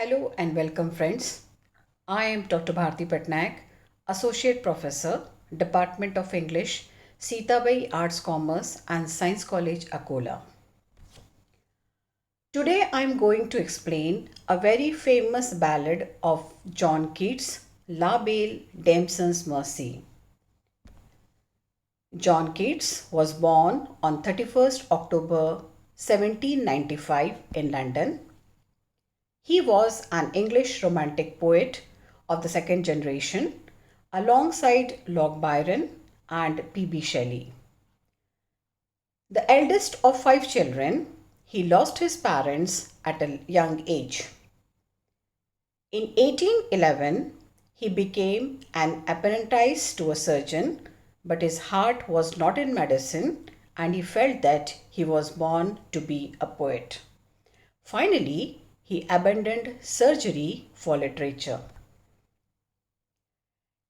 Hello and welcome, friends. I am Dr. Bharati Patnaik, Associate Professor, Department of English, Sitabai Arts, Commerce and Science College, Akola. Today I am going to explain a very famous ballad of John Keats, La Belle Dame's Merci. John Keats was born on 31st October 1795 in London. He was an English romantic poet of the second generation alongside Lord Byron and P.B. Shelley. The eldest of five children, he lost his parents at a young age. In 1811, he became an apprentice to a surgeon, but his heart was not in medicine and he felt that he was born to be a poet. Finally, he abandoned surgery for literature.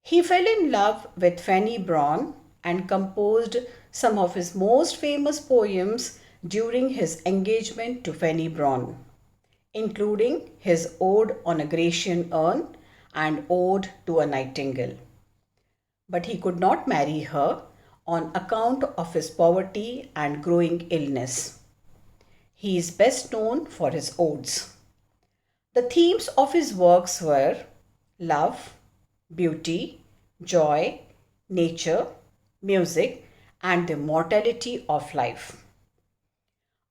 He fell in love with Fanny Brawne and composed some of his most famous poems during his engagement to Fanny Brawne, including his Ode on a Grecian Urn and Ode to a Nightingale. But he could not marry her on account of his poverty and growing illness. He is best known for his odes. The themes of his works were love, beauty, joy, nature, music, and the mortality of life.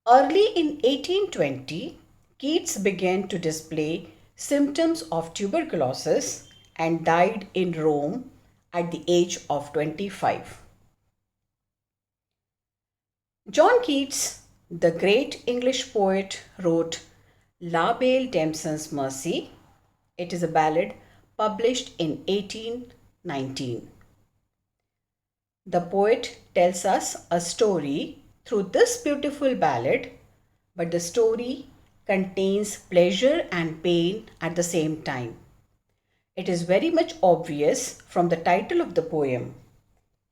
Early in 1820, Keats began to display symptoms of tuberculosis and died in Rome at the age of 25. John Keats, the great English poet, wrote La Belle Dame's Merci. It is a ballad published in 1819. The poet tells us a story through this beautiful ballad, but the story contains pleasure and pain at the same time. It is very much obvious from the title of the poem.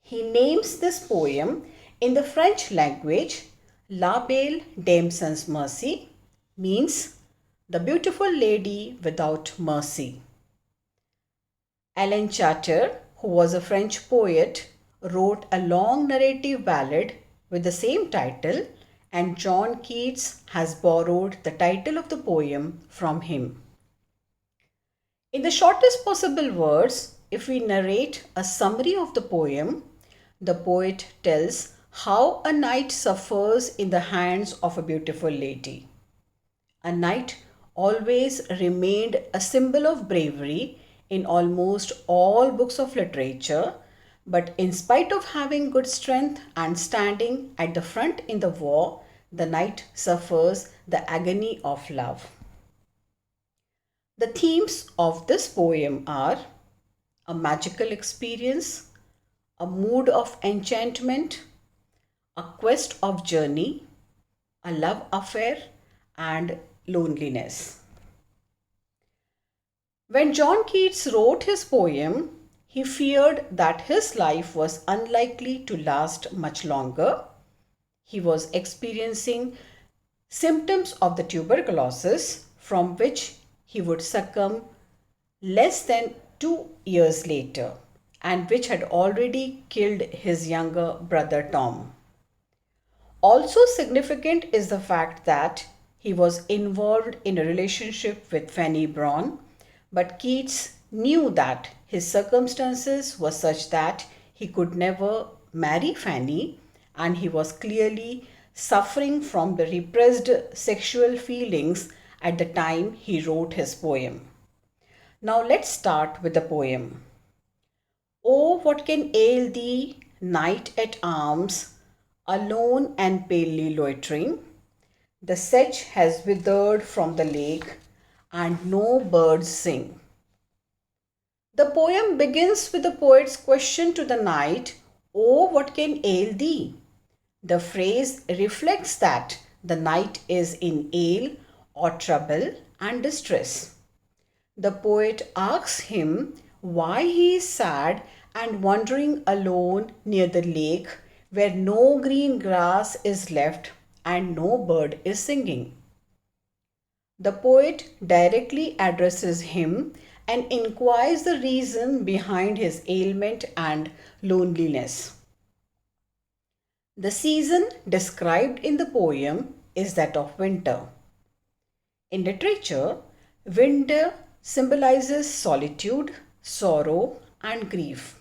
He names this poem in the French language La Belle Dame's Merci, means the beautiful lady without mercy. Alan Charter, who was a French poet, wrote a long narrative ballad with the same title, and John Keats has borrowed the title of the poem from him. In the shortest possible words, if we narrate a summary of the poem, the poet tells how a knight suffers in the hands of a beautiful lady. A knight always remained a symbol of bravery in almost all books of literature, but in spite of having good strength and standing at the front in the war, the knight suffers the agony of love. The themes of this poem are a magical experience, a mood of enchantment, a quest of journey, a love affair, and loneliness. When John Keats wrote his poem, he feared that his life was unlikely to last much longer. He was experiencing symptoms of the tuberculosis from which he would succumb less than 2 years later, and which had already killed his younger brother Tom. Also significant is the fact that he was involved in a relationship with Fanny Brawne, but Keats knew that his circumstances were such that he could never marry Fanny, and he was clearly suffering from the repressed sexual feelings at the time he wrote his poem. Now let's start with the poem. Oh, what can ail thee, knight at arms, alone and palely loitering? The sedge has withered from the lake, and no birds sing. The poem begins with the poet's question to the knight, oh, what can ail thee? The phrase reflects that the knight is in ail or trouble and distress. The poet asks him why he is sad and wandering alone near the lake where no green grass is left and no bird is singing. The poet directly addresses him and inquires the reason behind his ailment and loneliness. The season described in the poem is that of winter. In literature, winter symbolizes solitude, sorrow, and grief.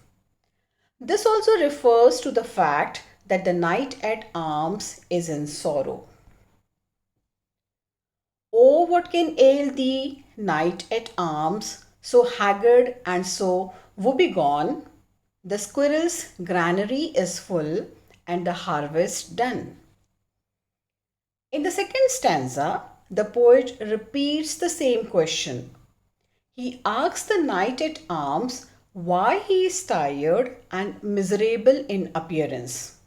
This also refers to the fact that the knight at arms is in sorrow. Oh, what can ail thee, knight at arms, so haggard and so woebegone? The squirrel's granary is full and the harvest done. In the second stanza, the poet repeats the same question. He asks the knight at arms why he is tired and miserable in appearance.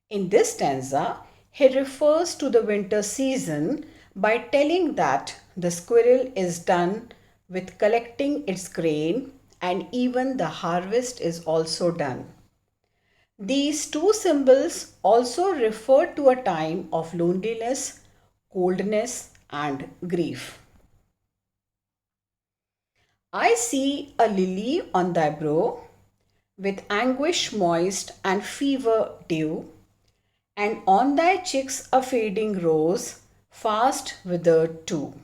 In this stanza, he refers to the winter season by telling that the squirrel is done with collecting its grain and even the harvest is also done. These two symbols also refer to a time of loneliness, coldness, and grief. I see a lily on thy brow, with anguish moist and fever dew, and on thy cheeks a fading rose, fast withered too.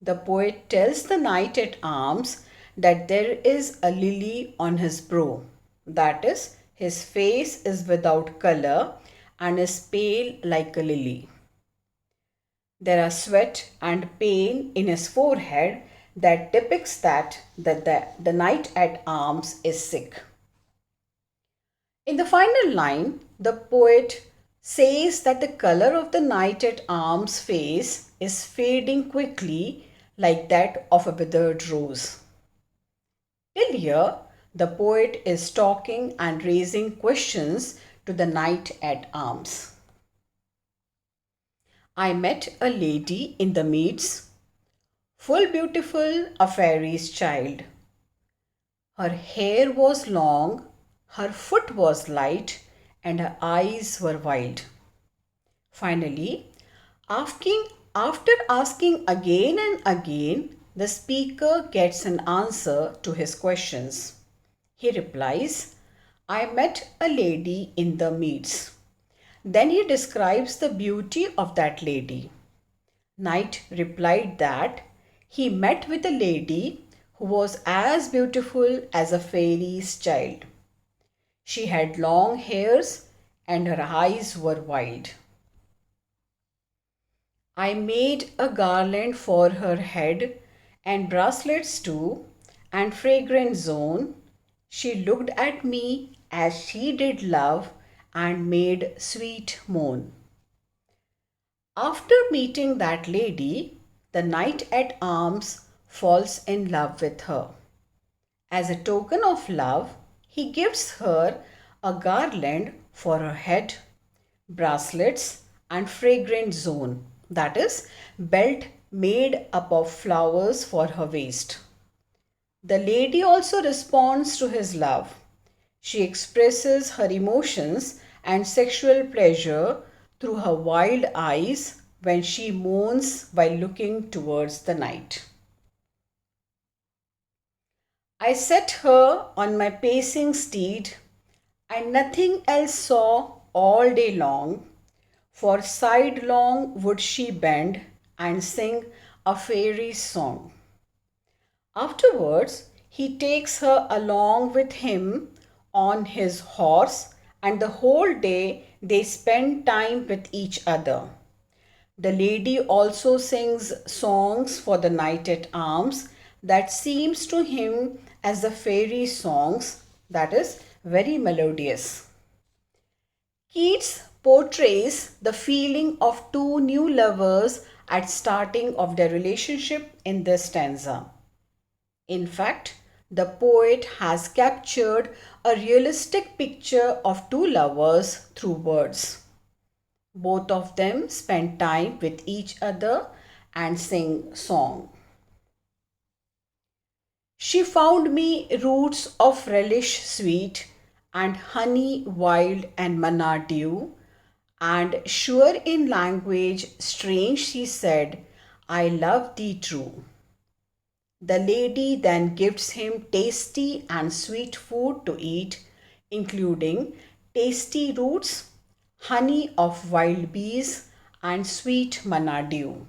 The poet tells the knight at arms that there is a lily on his brow, that is, his face is without color and is pale like a lily. There are sweat and pain in his forehead that depicts that the knight at arms is sick. In the final line, the poet says that the color of the knight at arms' face is fading quickly like that of a withered rose. Till here, the poet is talking and raising questions to the knight at arms. I met a lady in the meads, full beautiful, a fairy's child. Her hair was long, her foot was light, and her eyes were wild. Finally, after asking again and again, the speaker gets an answer to his questions. He replies, I met a lady in the meads. Then he describes the beauty of that lady. Knight replied that he met with a lady who was as beautiful as a fairy's child. She had long hairs and her eyes were wild. I made a garland for her head and bracelets too and fragrant zone. She looked at me as she did love and made sweet moan. After meeting that lady, the knight at arms falls in love with her. As a token of love, he gives her a garland for her head, bracelets, and fragrant zone, that is, belt made up of flowers for her waist. The lady also responds to his love. She expresses her emotions and sexual pleasure through her wild eyes when she moans while looking towards the knight. I set her on my pacing steed, and nothing else saw all day long, for sidelong would she bend and sing a fairy's song. Afterwards, he takes her along with him on his horse, and the whole day they spend time with each other. The lady also sings songs for the knight at arms that seems to him as the fairy songs, that is, very melodious. Keats portrays the feeling of two new lovers at starting of their relationship in this stanza. In fact, the poet has captured a realistic picture of two lovers through words. Both of them spend time with each other and sing song. She found me roots of relish sweet and honey wild and manna dew, and sure in language strange she said, I love thee true. The lady then gives him tasty and sweet food to eat, including tasty roots, honey of wild bees, and sweet manna dew.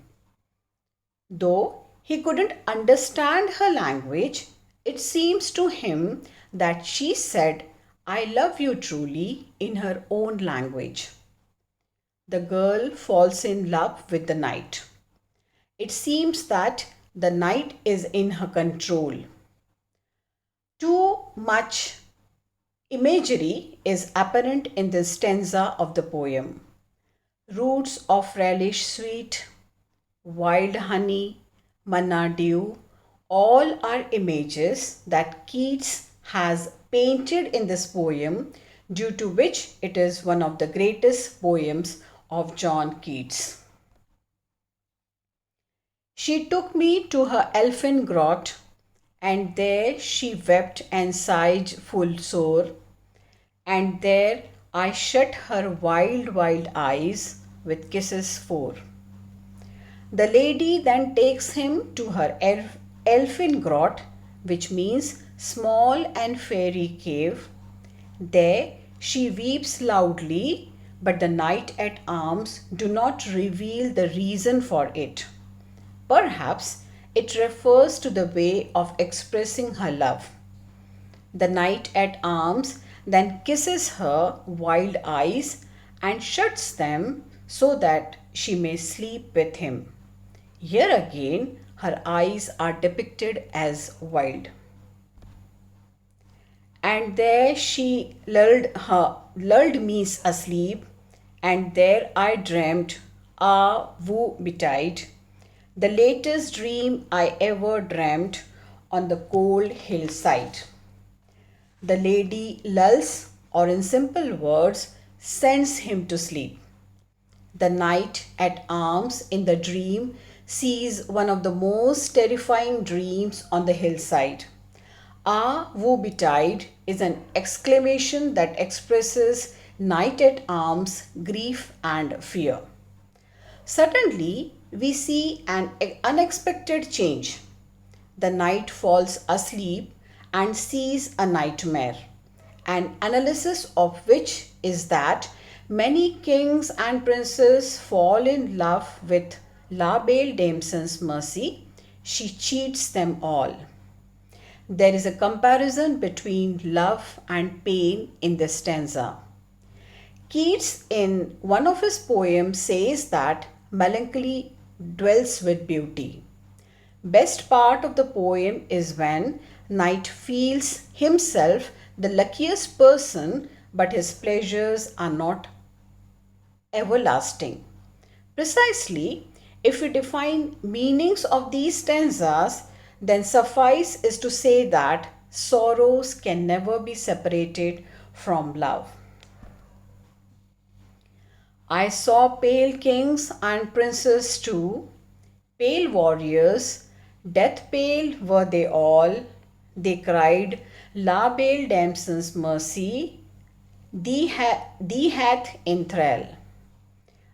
Though he couldn't understand her language, it seems to him that she said, I love you truly in her own language. The girl falls in love with the knight. It seems that the knight is in her control. Too much imagery is apparent in this stanza of the poem. Roots of relish sweet, wild honey, manna dew, all are images that Keats has painted in this poem, due to which it is one of the greatest poems of John Keats. She took me to her elfin grot, and there she wept and sighed full sore, and there I shut her wild eyes with kisses four. The lady then takes him to her elfin grot, which means small and fairy cave. There she weeps loudly, but the knight at arms do not reveal the reason for it. Perhaps it refers to the way of expressing her love. The knight at arms then kisses her wild eyes and shuts them so that she may sleep with him. Here again, her eyes are depicted as wild. And there she lulled me asleep, and there I dreamt, betide, the latest dream I ever dreamt on the cold hillside. The lady lulls, or in simple words, sends him to sleep. The knight at arms in the dream sees one of the most terrifying dreams on the hillside. Betide is an exclamation that expresses knight at arms' grief and fear. Suddenly, we see an unexpected change. The knight falls asleep and sees a nightmare, an analysis of which is that many kings and princes fall in love with La Belle Dame's Merci. She cheats them all. There is a comparison between love and pain in this stanza. Keats, in one of his poems, says that melancholy dwells with beauty. Best part of the poem is when knight feels himself the luckiest person, but his pleasures are not everlasting. Precisely, if we define meanings of these stanzas, then suffice is to say that sorrows can never be separated from love. I saw pale kings and princes too, pale warriors, death pale were they all. They cried, La Belle Dame's Merci, thee hath in thrall.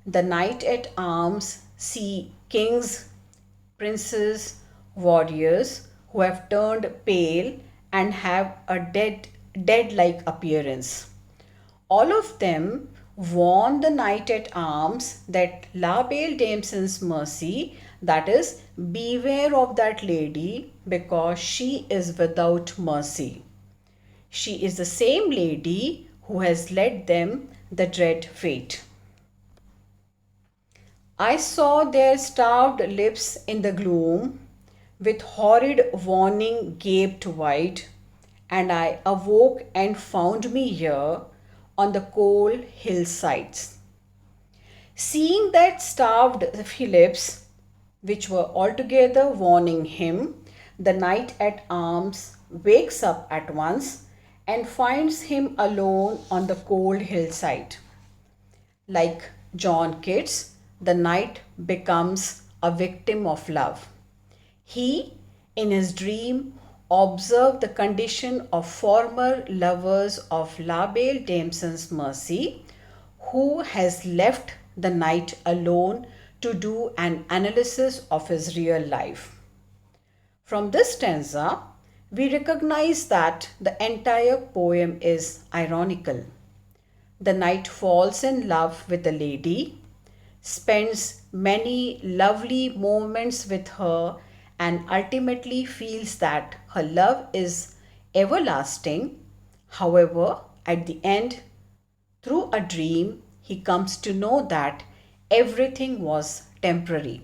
The knight at arms see kings, princes, warriors who have turned pale and have a dead-like appearance. All of them warn the knight at arms that La Belle Dame's Merci, that is, beware of that lady, because she is without mercy. She is the same lady who has led them the dread fate. I saw their starved lips in the gloom, with horrid warning gaped wide, and I awoke and found me here on the cold hillsides. Seeing that starved lips, which were altogether warning him, the knight at arms wakes up at once and finds him alone on the cold hillside. Like John Keats, the knight becomes a victim of love. He, in his dream, observed the condition of former lovers of La Belle Dame's Merci, who has left the knight alone to do an analysis of his real life. From this stanza, we recognize that the entire poem is ironical. The knight falls in love with the lady, spends many lovely moments with her, and ultimately feels that her love is everlasting. However, at the end, through a dream, he comes to know that everything was temporary.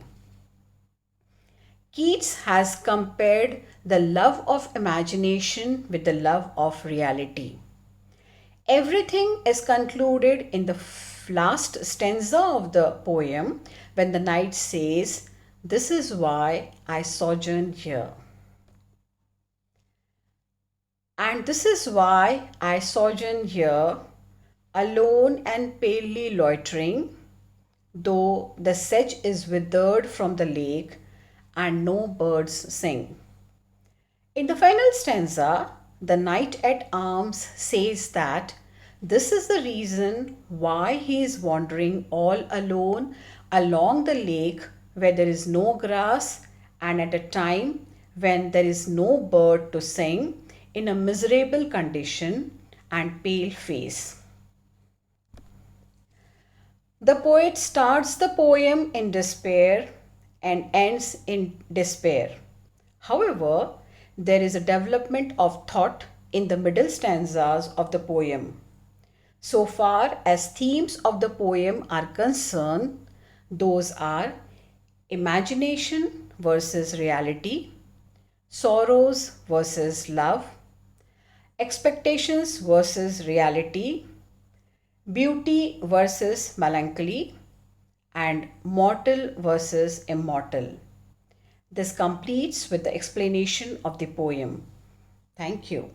Keats has compared the love of imagination with the love of reality. Everything is concluded in the last stanza of the poem when the knight says, "This is why I sojourn here." And this is why I sojourn here, alone and palely loitering, though the sedge is withered from the lake and no birds sing. In the final stanza, the knight at arms says that this is the reason why he is wandering all alone along the lake where there is no grass and at a time when there is no bird to sing, in a miserable condition and pale face. The poet starts the poem in despair and ends in despair. However, there is a development of thought in the middle stanzas of the poem. So far as themes of the poem are concerned, those are imagination versus reality, sorrows versus love, expectations versus reality, beauty versus melancholy, and mortal versus immortal. This completes with the explanation of the poem. Thank you.